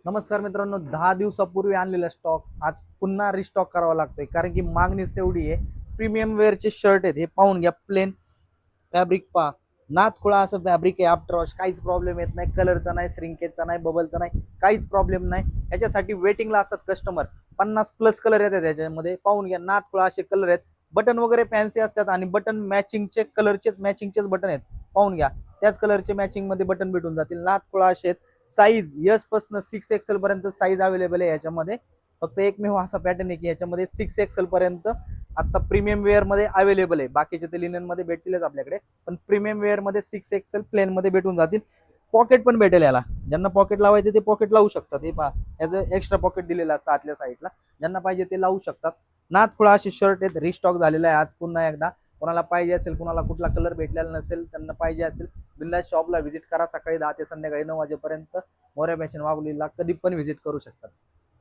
नमस्कार मित्रांनो, 10 दिवसापूर्वी आणलेला स्टॉक आज पुन्हा रिस्टॉक करावा लागतोय कारण की मागणीच तेवढी आहे. प्रीमियम वेअरचे शर्ट आहेत, हे पाहून घ्या. प्लेन फॅब्रिक पहा, नाथखुळा असं फॅब्रिक आहे. आफ्टर वॉश काहीच प्रॉब्लेम येत नाही, कलरचा नाही, श्रिंकेजचा नाही, बबलचा नाही, काहीच प्रॉब्लेम नाही. याच्यासाठी वेटिंगला असतात कस्टमर. 50+ कलर येतात याच्यामध्ये. पाहून घ्या, नाथखुळा असे कलर आहेत. बटन वगैरे फॅन्सी असतात आणि बटन मॅचिंगचे कलरचेच मॅचिंगचेच बटन आहेत. पाहून घ्या, त्याच कलरचे मॅचिंग मध्ये बटन भेटून जातील. नाथखुळा असे आहेत. साईज यस पासून 6XL पर्यंत साईज अवेलेबल आहे याच्यामध्ये. फक्त एकमेव असा पॅटर्न आहे की याच्यामध्ये 6XL पर्यंत आता प्रीमियम वेअर मध्ये अवेलेबल आहे. बाकीचे ते लिनन मध्ये भेटतीलच आपल्याकडे, पण प्रीमियम वेअर मध्ये 6XL प्लेन मध्ये भेटून जातील. पॉकेट पण भेटेल याला. ज्यांना पॉकेट लावायचे ते पॉकेट लावू शकतात. हे पहा, याचं एक्स्ट्रा पॉकेट दिलेलं असतं आतल्या साईडला. ज्यांना पाहिजे ते लावू शकतात. नाथखुळा असे शर्ट आहेत, रिस्टॉक झालेला आहे आज पुन्हा एकदा. कोणाला पाहिजे असेल, कोणाला कुठला कलर भेटलेला नसेल, त्यांना पाहिजे असेल, बिंदास शॉपला व्हिजिट करा. सकाळी 10 ते संध्याकाळी 9 वाजेपर्यंत मोऱ्या फॅशन वागलीला कधी पण व्हिजिट करू शकतात.